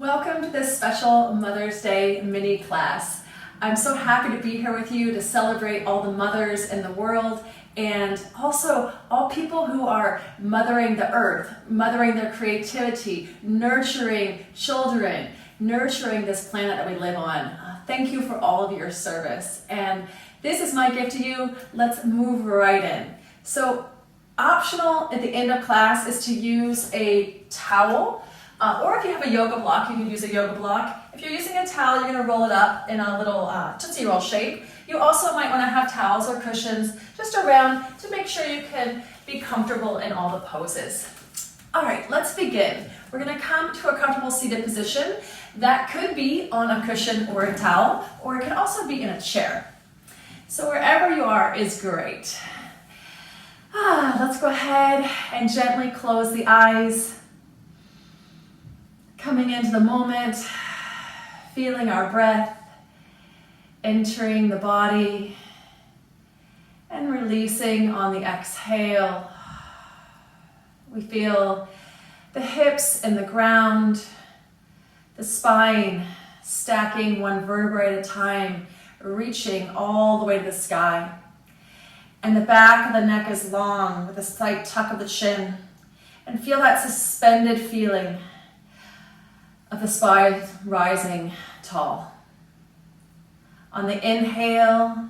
Welcome to this special Mother's Day mini class. I'm so happy to be here with you to celebrate all the mothers in the world and also all people who are mothering the earth, mothering their creativity, nurturing children, nurturing this planet that we live on. Thank you for all of your service. And this is my gift to you. Let's move right in. So optional at the end of class is to use a towel. Or if you have a yoga block, you can use a yoga block. If you're using a towel, you're going to roll it up in a little Tootsie Roll shape. You also might want to have towels or cushions just around to make sure you can be comfortable in all the poses. All right, let's begin. We're going to come to a comfortable seated position. That could be on a cushion or a towel, or it could also be in a chair. So wherever you are is great. Let's go ahead and gently close the eyes. Coming into the moment, feeling our breath entering the body and releasing on the exhale. We feel the hips in the ground, the spine stacking one vertebra at a time, reaching all the way to the sky. And the back of the neck is long with a slight tuck of the chin. And feel that suspended feeling of the spine rising tall. On the inhale,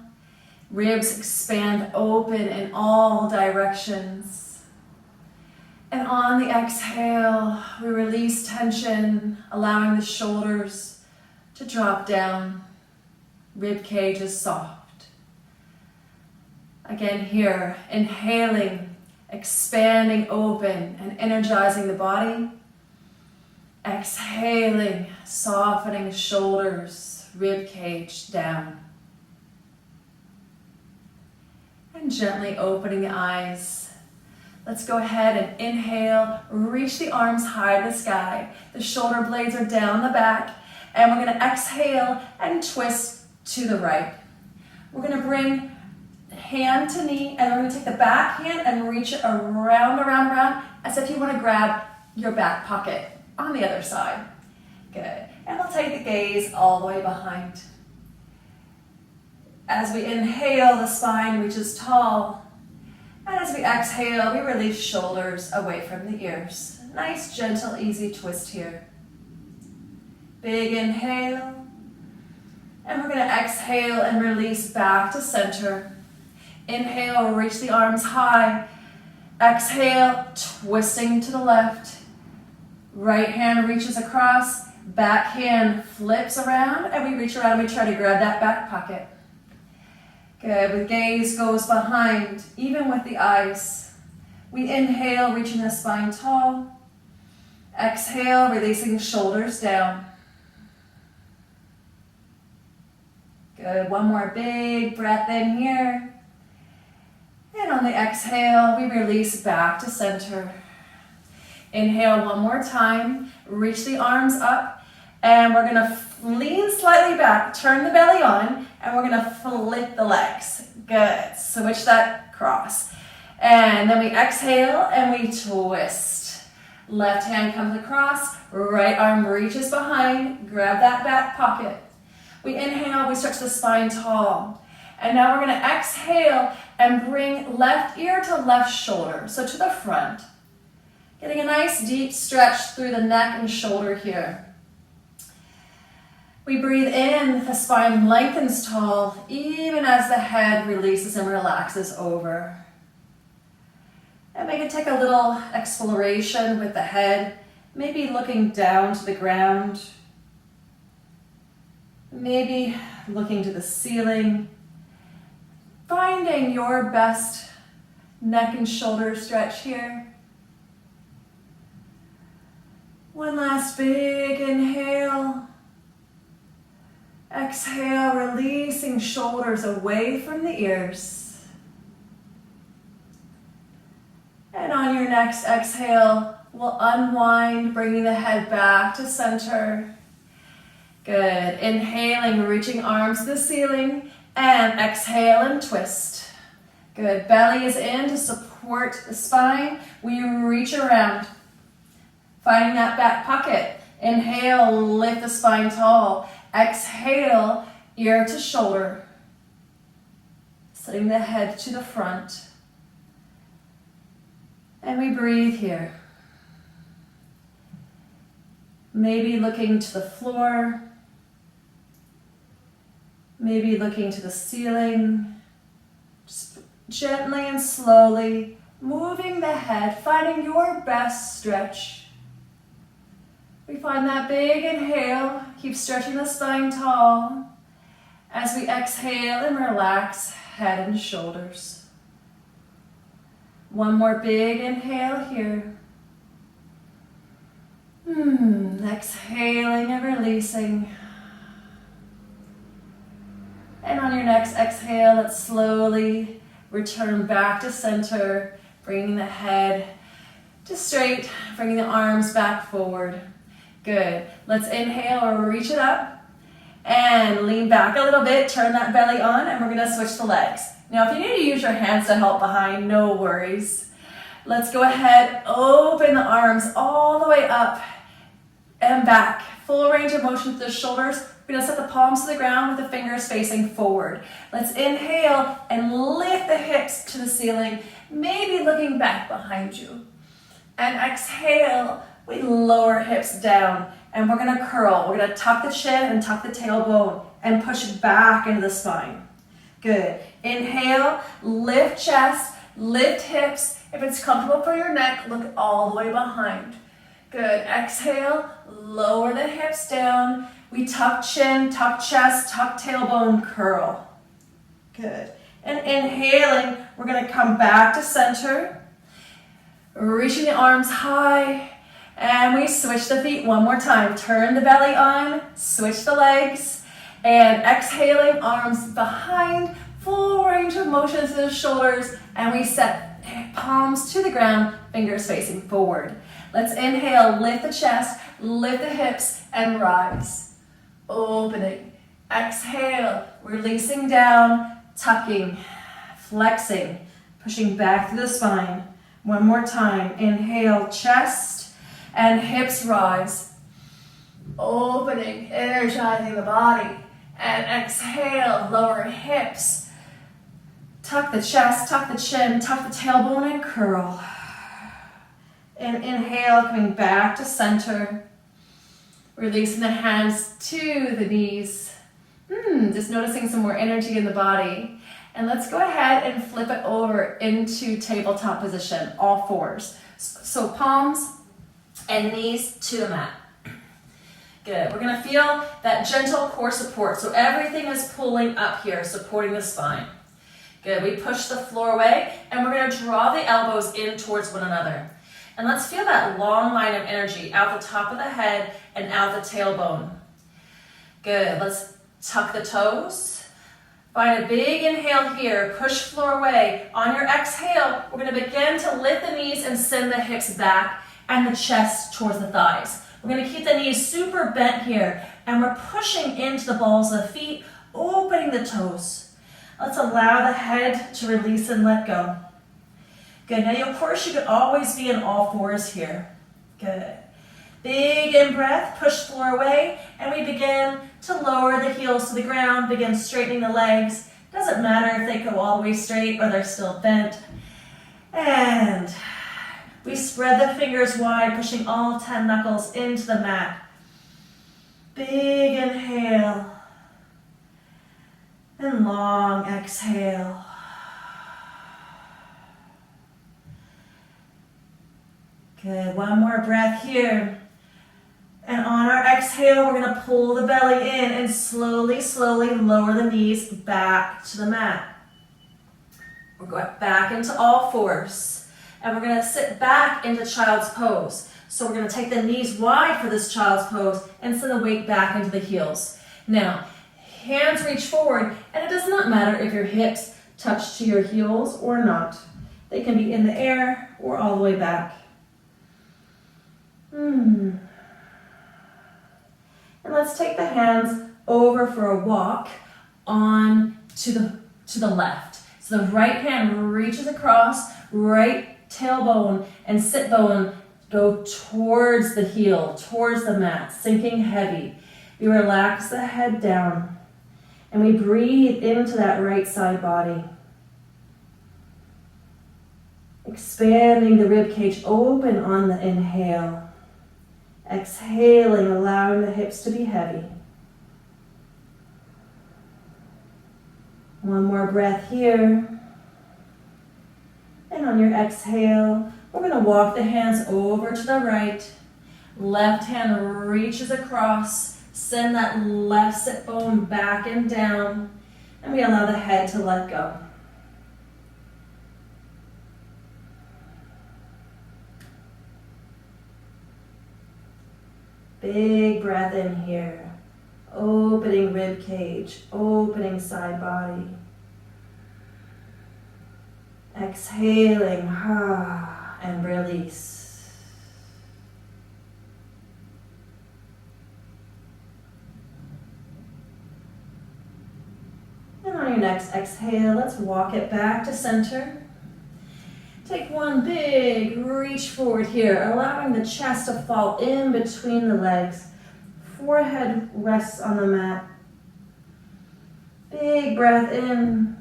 ribs expand open in all directions. And on the exhale, we release tension, allowing the shoulders to drop down. Rib cage is soft. Again here, inhaling, expanding open and energizing the body. Exhaling, softening shoulders, rib cage down. And gently opening the eyes. Let's go ahead and inhale, reach the arms high to the sky. The shoulder blades are down the back. And we're going to exhale and twist to the right. We're going to bring hand to knee, and we're going to take the back hand and reach it around, as if you want to grab your back pocket. On the other side. Good. And we'll take the gaze all the way behind. As we inhale, the spine reaches tall. And as we exhale, we release shoulders away from the ears. Nice, gentle, easy twist here. Big inhale. And we're going to exhale and release back to center. Inhale, reach the arms high. Exhale, twisting to the left. Right hand reaches across, back hand flips around, and we reach around and we try to grab that back pocket. Good, the gaze goes behind, even with the eyes. We inhale, reaching the spine tall. Exhale, releasing shoulders down. Good, one more big breath in here. And on the exhale, we release back to center. Inhale one more time, reach the arms up, and we're gonna lean slightly back, turn the belly on, and we're gonna flip the legs. Good, switch that cross. And then we exhale and we twist. Left hand comes across, right arm reaches behind, grab that back pocket. We inhale, we stretch the spine tall. And now we're gonna exhale and bring left ear to left shoulder, so to the front. Getting a nice deep stretch through the neck and shoulder here. We breathe in, the spine lengthens tall, even as the head releases and relaxes over. And we can take a little exploration with the head, maybe looking down to the ground, maybe looking to the ceiling, finding your best neck and shoulder stretch here. One last big inhale. Exhale, releasing shoulders away from the ears. And on your next exhale, we'll unwind, bringing the head back to center. Good. Inhaling, reaching arms to the ceiling, and exhale and twist. Good. Belly is in to support the spine. We reach around. Finding that back pocket. Inhale, lift the spine tall. Exhale, ear to shoulder. Setting the head to the front. And we breathe here. Maybe looking to the floor. Maybe looking to the ceiling. Just gently and slowly moving the head, finding your best stretch. We find that big inhale, keep stretching the spine tall. As we exhale and relax head and shoulders. One more big inhale here. Exhaling and releasing. And on your next exhale, let's slowly return back to center, bringing the head to straight, bringing the arms back forward. Good. Let's inhale or reach it up and lean back a little bit, turn that belly on, and we're gonna switch the legs. Now, if you need to use your hands to help behind, no worries. Let's go ahead, open the arms all the way up and back. Full range of motion to the shoulders. We're gonna set the palms to the ground with the fingers facing forward. Let's inhale and lift the hips to the ceiling, maybe looking back behind you. And exhale, we lower hips down and we're gonna curl. We're gonna tuck the chin and tuck the tailbone and push back into the spine. Good. Inhale, lift chest, lift hips. If it's comfortable for your neck, look all the way behind. Good. Exhale, lower the hips down. We tuck chin, tuck chest, tuck tailbone, curl. Good. And inhaling, we're gonna come back to center. Reaching the arms high. And we switch the feet one more time. Turn the belly on, switch the legs. And exhaling, arms behind, full range of motion to the shoulders. And we set palms to the ground, fingers facing forward. Let's inhale, lift the chest, lift the hips, and rise. Opening. Exhale, releasing down, tucking, flexing, pushing back through the spine. One more time. Inhale, chest and hips rise. Opening, energizing the body. And exhale, lower hips. Tuck the chest, tuck the chin, tuck the tailbone, and curl. And inhale, coming back to center. Releasing the hands to the knees. Just noticing some more energy in the body. And let's go ahead and flip it over into tabletop position, all fours. So palms and knees to the mat. Good. We're going to feel that gentle core support. So everything is pulling up here, supporting the spine. Good. We push the floor away, and we're going to draw the elbows in towards one another. And let's feel that long line of energy out the top of the head and out the tailbone. Good. Let's tuck the toes. Find a big inhale here. Push floor away. On your exhale, we're going to begin to lift the knees and send the hips back and the chest towards the thighs. We're going to keep the knees super bent here, and we're pushing into the balls of the feet, opening the toes. Let's allow the head to release and let go. Good. Now, of course, you could always be in all fours here. Good. Big in breath, push floor away, and we begin to lower the heels to the ground, begin straightening the legs. Doesn't matter if they go all the way straight or they're still bent. And we spread the fingers wide, pushing all 10 knuckles into the mat. Big inhale. And long exhale. Good, one more breath here. And on our exhale, we're going to pull the belly in and slowly, slowly lower the knees back to the mat. We're going back into all fours. And we're going to sit back into child's pose. So we're going to take the knees wide for this child's pose and send the weight back into the heels. Now, hands reach forward, and it does not matter if your hips touch to your heels or not. They can be in the air or all the way back. And let's take the hands over for a walk on to the left. So the right hand reaches across, right tailbone and sit bone Go towards the heel, towards the mat, sinking heavy. We relax the head down and we breathe into that right side body. Expanding the rib cage open on the inhale. Exhaling, allowing the hips to be heavy. One more breath here. And on your exhale, we're going to walk the hands over to the right. Left hand reaches across. Send that left sit bone back and down. And we allow the head to let go. Big breath in here. Opening rib cage, opening side body. Exhaling, and release. And on your next exhale, let's walk it back to center. Take one big reach forward here, allowing the chest to fall in between the legs. Forehead rests on the mat. Big breath in.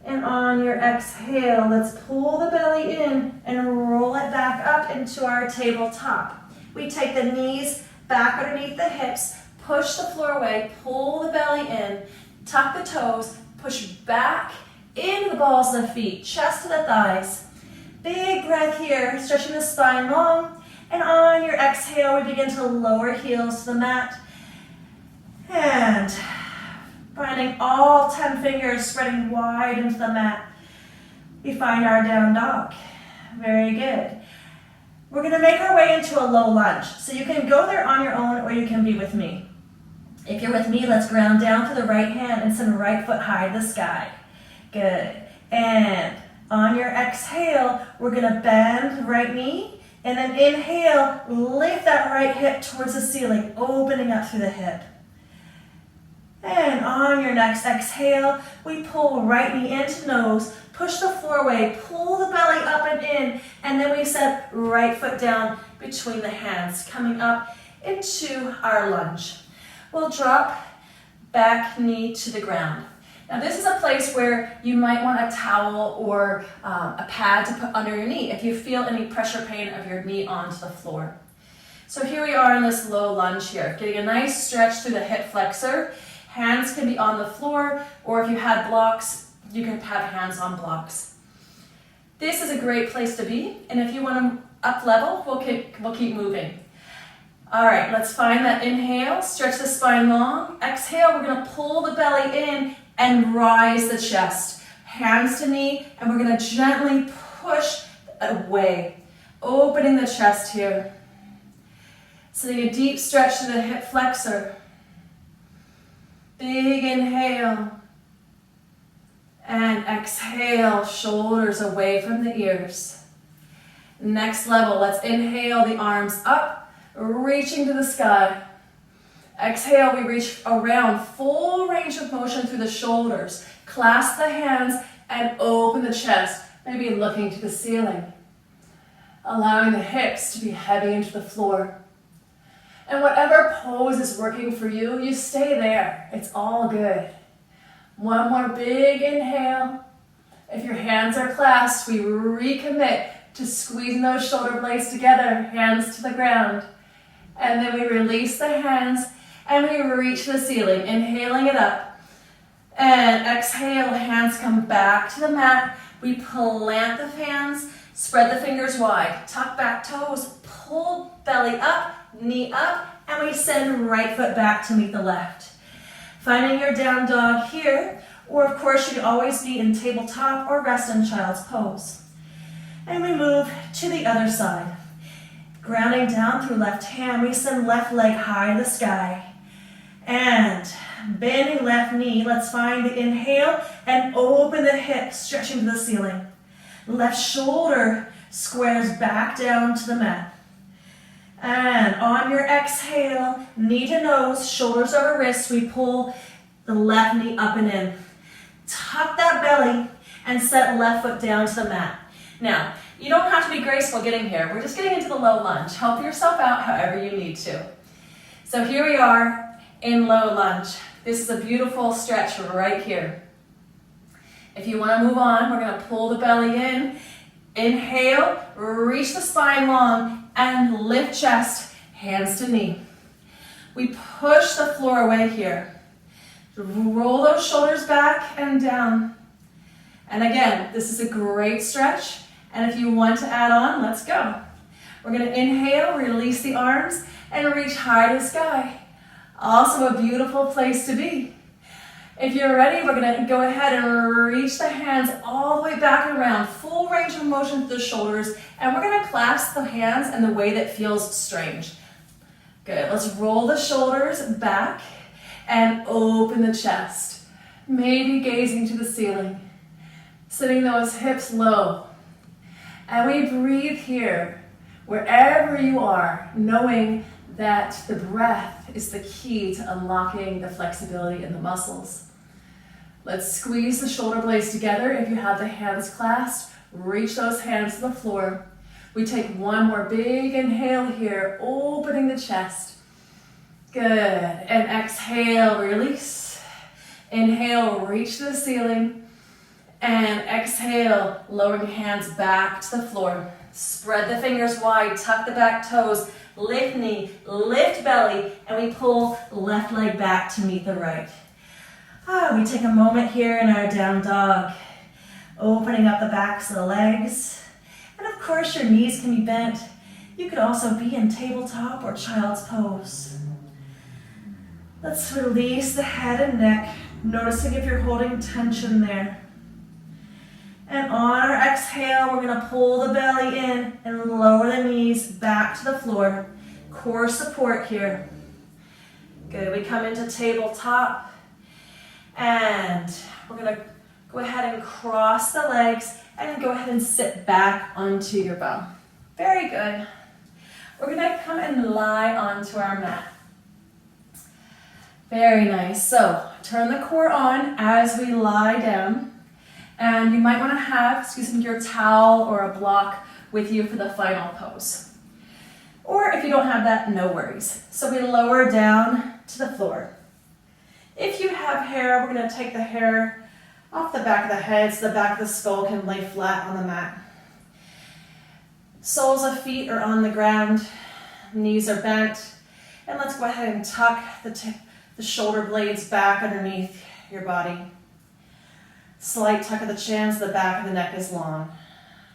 And on your exhale, let's pull the belly in and roll it back up into our tabletop. We take the knees back underneath the hips, push the floor away, pull the belly in, tuck the toes, push back into the balls of the feet, chest to the thighs. Big breath here, stretching the spine long. And on your exhale, we begin to lower heels to the mat. And finding all 10 fingers spreading wide into the mat. We find our down dog. Very good. We're going to make our way into a low lunge. So you can go there on your own or you can be with me. If you're with me, let's ground down to the right hand and send right foot high to the sky. Good. And on your exhale, we're going to bend the right knee. And then inhale, lift that right hip towards the ceiling, opening up through the hip. And on your next exhale, we pull right knee into nose, push the floor away, pull the belly up and in, and then we set right foot down between the hands, coming up into our lunge. We'll drop back knee to the ground. Now this is a place where you might want a towel or a pad to put under your knee if you feel any pressure pain of your knee onto the floor. So here we are in this low lunge here, getting a nice stretch through the hip flexor. Hands can be on the floor, or if you had blocks, you can have hands on blocks. This is a great place to be, and if you want to up level, we'll keep moving. All right, let's find that inhale, stretch the spine long. Exhale, we're going to pull the belly in and rise the chest. Hands to knee, and we're going to gently push away, opening the chest here. Sending a deep stretch to the hip flexor. Big inhale. And exhale, shoulders away from the ears. Next level, let's inhale the arms up, reaching to the sky. Exhale, we reach around, full range of motion through the shoulders. Clasp the hands and open the chest, maybe looking to the ceiling. Allowing the hips to be heavy into the floor. And whatever pose is working for you, you stay there. It's all good. One more big inhale. If your hands are clasped, we recommit to squeezing those shoulder blades together, hands to the ground. And then we release the hands and we reach the ceiling, inhaling it up. And exhale, hands come back to the mat. We plant the hands, spread the fingers wide, tuck back toes, pull belly up, knee up, and we send right foot back to meet the left. Finding your down dog here, or of course you can always be in tabletop or rest in child's pose. And we move to the other side. Grounding down through left hand, we send left leg high to the sky. And bending left knee, let's find the inhale and open the hips, stretching to the ceiling. Left shoulder squares back down to the mat. And on your exhale, knee to nose, shoulders over wrists, we pull the left knee up and in. Tuck that belly and set left foot down to the mat. Now, You don't have to be graceful getting here. We're just getting into the low lunge. Help yourself out however you need to. So here we are in low lunge. This is a beautiful stretch right here. If you want to move on, we're going to pull the belly in. Inhale, reach the spine long, and lift chest, hands to knee. We push the floor away here. Roll those shoulders back and down. And again, this is a great stretch. And if you want to add on, let's go. We're going to inhale, release the arms, and reach high to sky. Also a beautiful place to be. If you're ready, we're going to go ahead and reach the hands all the way back and around. Full range of motion through the shoulders. And we're going to clasp the hands in the way that feels strange. Good. Let's roll the shoulders back and open the chest. Maybe gazing to the ceiling. Sitting those hips low. And we breathe here, wherever you are, knowing that the breath is the key to unlocking the flexibility in the muscles. Let's squeeze the shoulder blades together. If you have the hands clasped, reach those hands to the floor. We take one more big inhale here, opening the chest. Good. And exhale, release. Inhale, reach to the ceiling. And exhale, lowering hands back to the floor. Spread the fingers wide, tuck the back toes, lift knee, lift belly, and we pull left leg back to meet the right. We take a moment here in our down dog, opening up the backs of the legs. And of course, your knees can be bent. You could also be in tabletop or child's pose. Let's release the head and neck, noticing if you're holding tension there. And on our exhale, we're going to pull the belly in and lower the knees back to the floor. Core support here. Good. We come into tabletop. And we're going to go ahead and cross the legs and go ahead and sit back onto your bum. Very good. We're going to come and lie onto our mat. Very nice. So turn the core on as we lie down. And you might want to have, your towel or a block with you for the final pose. Or if you don't have that, no worries. So we lower down to the floor. If you have hair, we're going to take the hair off the back of the head so the back of the skull can lay flat on the mat. Soles of feet are on the ground, knees are bent. And let's go ahead and tuck the shoulder blades back underneath your body. Slight tuck of the chin so the back of the neck is long.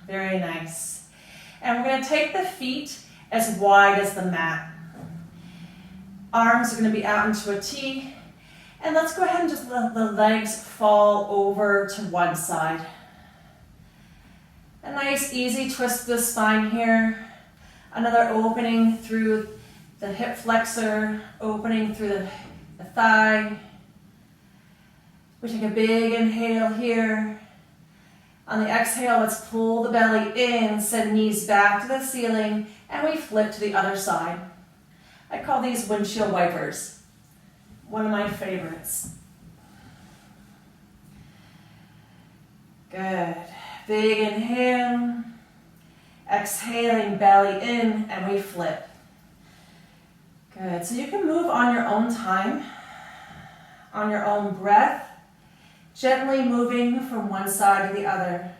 Very nice. And we're going to take the feet as wide as the mat. Arms are going to be out into a T. And let's go ahead and just let the legs fall over to one side. A nice easy twist of the spine here. Another opening through the hip flexor, opening through the thigh. We take a big inhale here. On the exhale, let's pull the belly in, send knees back to the ceiling, and we flip to the other side. I call these windshield wipers. One of my favorites. Good. Big inhale. Exhaling, belly in, and we flip. Good. So you can move on your own time, on your own breath. Gently moving from one side to the other.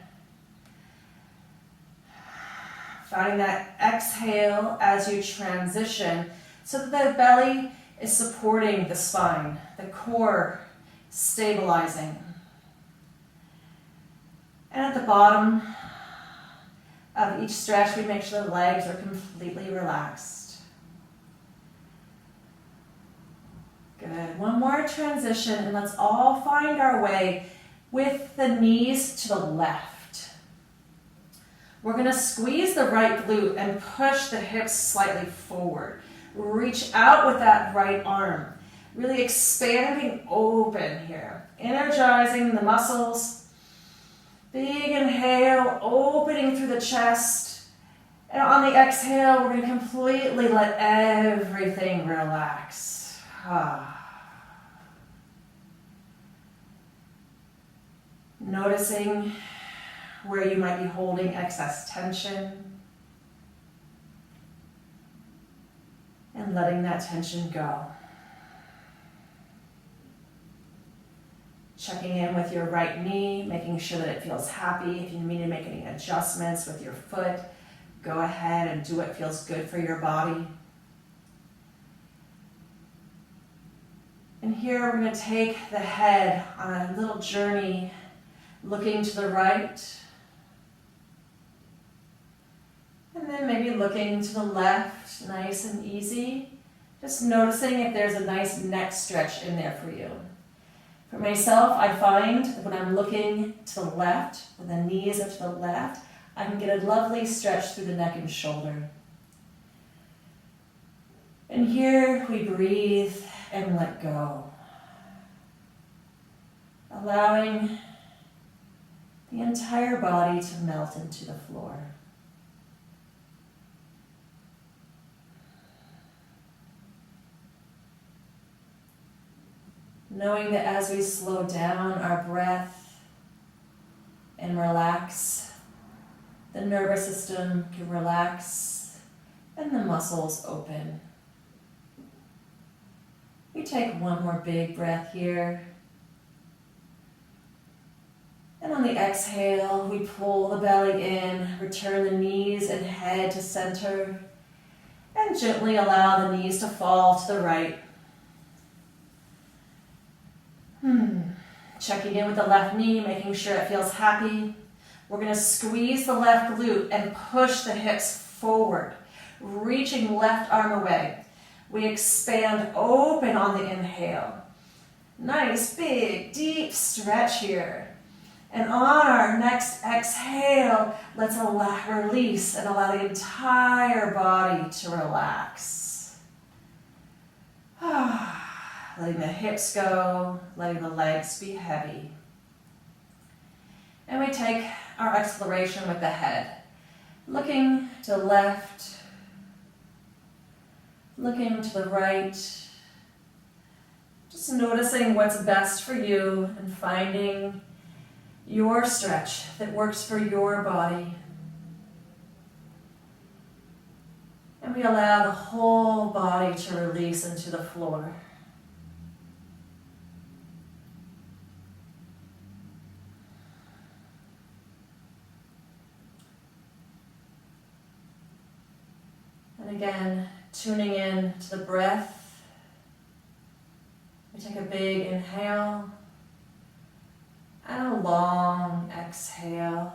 Finding that exhale as you transition so that the belly is supporting the spine, the core stabilizing. And at the bottom of each stretch, we make sure the legs are completely relaxed. Good. One more transition, and let's all find our way with the knees to the left. We're going to squeeze the right glute and push the hips slightly forward. Reach out with that right arm. Really expanding open here. Energizing the muscles. Big inhale, opening through the chest. And on the exhale, we're going to completely let everything relax. Noticing where you might be holding excess tension and letting that tension go. Checking in with your right knee, making sure that it feels happy. If you need to make any adjustments with your foot, go ahead and do what feels good for your body. And here we're going to take the head on a little journey, looking to the right, and then maybe looking to the left, nice and easy. Just noticing if there's a nice neck stretch in there for you. For myself, I find that when I'm looking to the left, when the knees are to the left, I can get a lovely stretch through the neck and shoulder. And here we breathe and let go. Allowing the entire body to melt into the floor. Knowing that as we slow down our breath and relax, the nervous system can relax and the muscles open. We take one more big breath here. And on the exhale, we pull the belly in, return the knees and head to center, and gently allow the knees to fall to the right. Checking in with the left knee, making sure it feels happy. We're going to squeeze the left glute and push the hips forward, reaching left arm away. We expand open on the inhale. Nice, big, deep stretch here. And on our next exhale, let's release and allow the entire body to relax. Letting the hips go, letting the legs be heavy. And we take our exploration with the head. Looking to the left, looking to the right. Just noticing what's best for you and finding your stretch that works for your body. And we allow the whole body to release into the floor. And again, tuning in to the breath. We take a big inhale and a long exhale,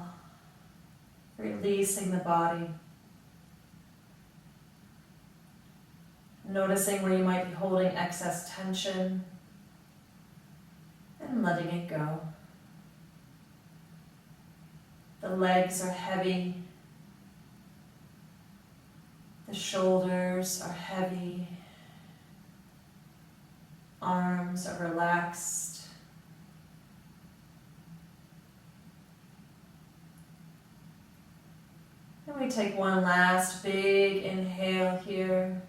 releasing the body. Noticing where you might be holding excess tension and letting it go. The legs are heavy. The shoulders are heavy. Arms are relaxed. And we take one last big inhale here.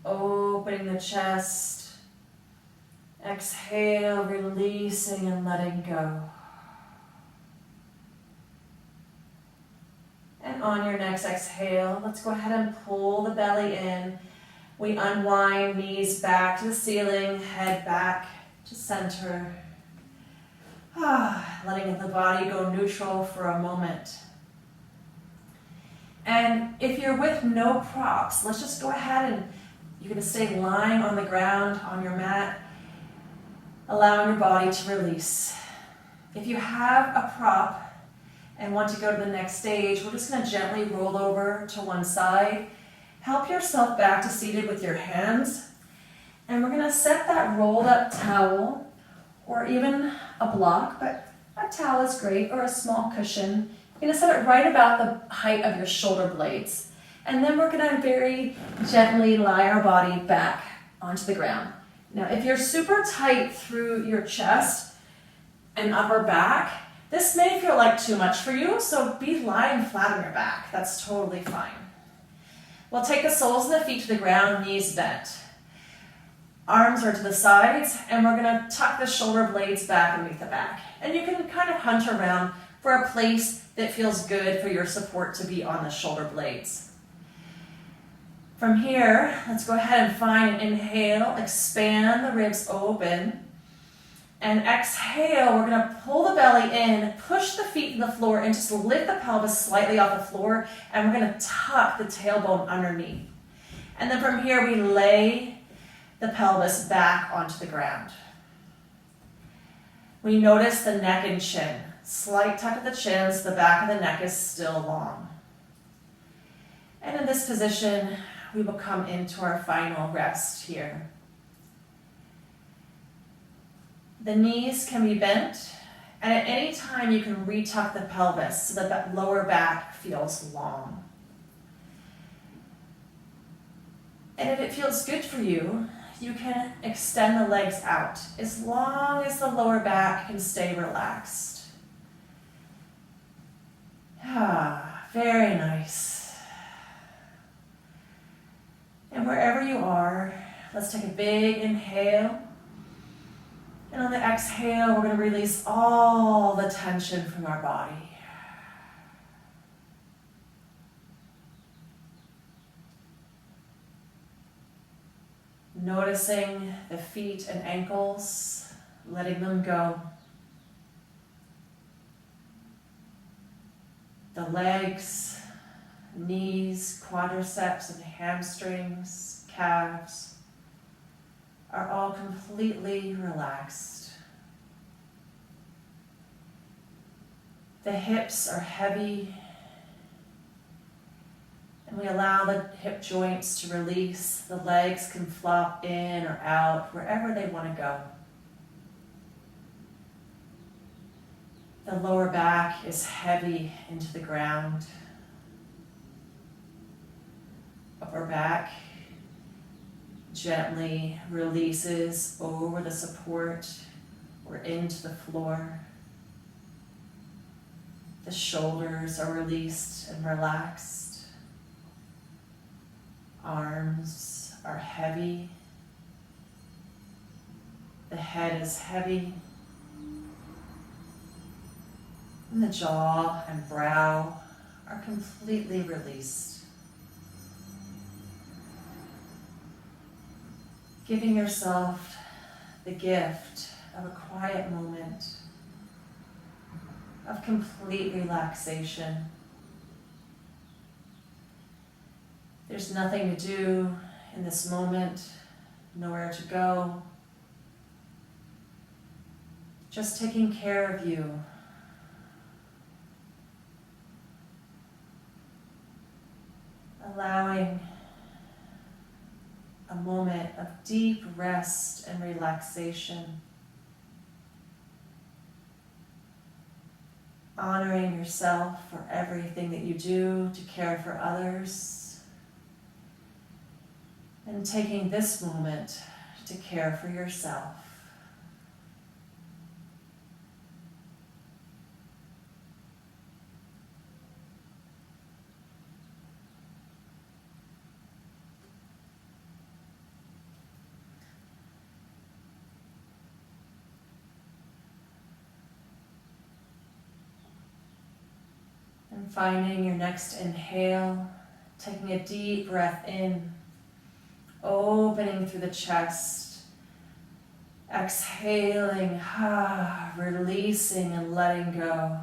Opening the chest. Exhale, releasing and letting go. And on your next exhale, let's go ahead and pull the belly in. We unwind, knees back to the ceiling, head back to center. Letting the body go neutral for a moment. And if you're with no props, let's just go ahead and you're going to stay lying on the ground on your mat, allowing your body to release. If you have a prop and want to go to the next stage, we're just going to gently roll over to one side. Help yourself back to seated with your hands. And we're going to set that rolled up towel or even a block, but a towel is great, or a small cushion. You're going to set it right about the height of your shoulder blades. And then we're going to very gently lie our body back onto the ground. Now, if you're super tight through your chest and upper back, this may feel like too much for you, so be lying flat on your back. That's totally fine. We'll take the soles of the feet to the ground, knees bent. Arms are to the sides, and we're going to tuck the shoulder blades back underneath the back. And you can kind of hunt around for a place that feels good for your support to be on the shoulder blades. From here, let's go ahead and find an inhale, expand the ribs open. And exhale, we're gonna pull the belly in, push the feet to the floor, and just lift the pelvis slightly off the floor, and we're gonna tuck the tailbone underneath. And then from here, we lay the pelvis back onto the ground. We notice the neck and chin. Slight tuck of the chin, so the back of the neck is still long. And in this position, we will come into our final rest here. The knees can be bent, and at any time you can retuck the pelvis so that the lower back feels long. And if it feels good for you, you can extend the legs out as long as the lower back can stay relaxed. Very nice. And wherever you are, let's take a big inhale. And on the exhale, we're going to release all the tension from our body. Noticing the feet and ankles, letting them go. The legs, knees, quadriceps, and hamstrings, calves are all completely relaxed. The hips are heavy, and we allow the hip joints to release. The legs can flop in or out, wherever they want to go. The lower back is heavy into the ground. Upper back gently releases over the support or into the floor. The shoulders are released and relaxed. Arms are heavy. The head is heavy. And the jaw and brow are completely released. Giving yourself the gift of a quiet moment of complete relaxation. There's nothing to do in this moment, nowhere to go. Just taking care of you. Allowing a moment of deep rest and relaxation. Honoring yourself for everything that you do to care for others. And taking this moment to care for yourself. And finding your next inhale, taking a deep breath in, opening through the chest, exhaling, releasing and letting go.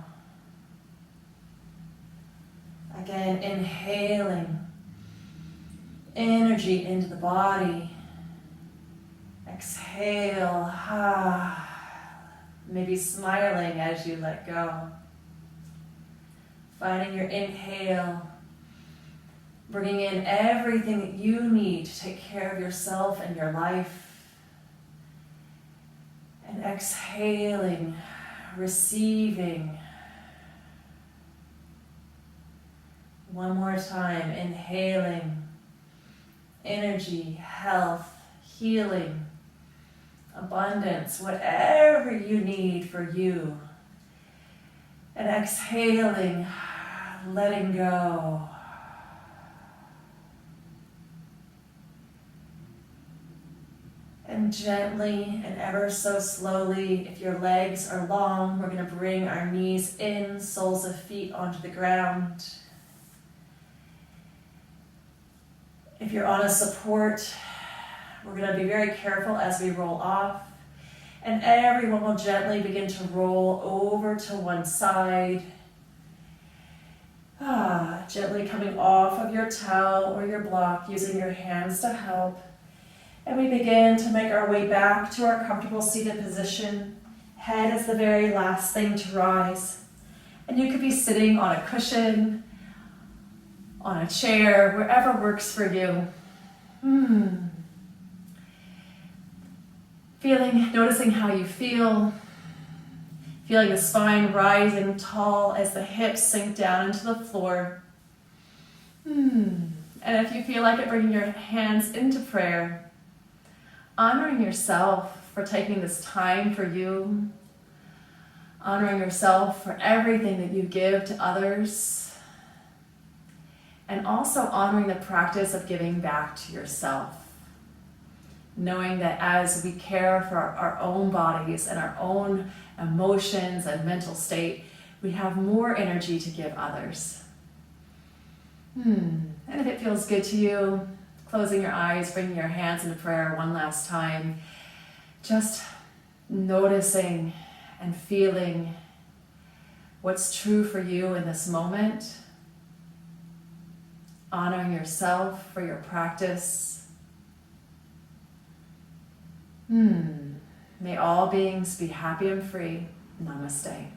Again, inhaling energy into the body. Exhale, maybe smiling as you let go. Finding your inhale, bringing in everything that you need to take care of yourself and your life. And exhaling, receiving. One more time, inhaling, energy, health, healing, abundance, whatever you need for you. And exhaling, letting go. And gently and ever so slowly, if your legs are long, we're going to bring our knees in, soles of feet onto the ground. If you're on a support, we're going to be very careful as we roll off. And everyone will gently begin to roll over to one side. Gently coming off of your towel or your block, using your hands to help. And we begin to make our way back to our comfortable seated position. Head is the very last thing to rise. And you could be sitting on a cushion, on a chair, wherever works for you. Noticing how you feel. Feeling the spine rising tall as the hips sink down into the floor. And if you feel like it, bringing your hands into prayer. Honoring yourself for taking this time for you. Honoring yourself for everything that you give to others. And also honoring the practice of giving back to yourself. Knowing that as we care for our own bodies and our own emotions and mental state, we have more energy to give others. And if it feels good to you, closing your eyes, bringing your hands into prayer one last time, just noticing and feeling what's true for you in this moment, honoring yourself for your practice. May all beings be happy and free. Namaste.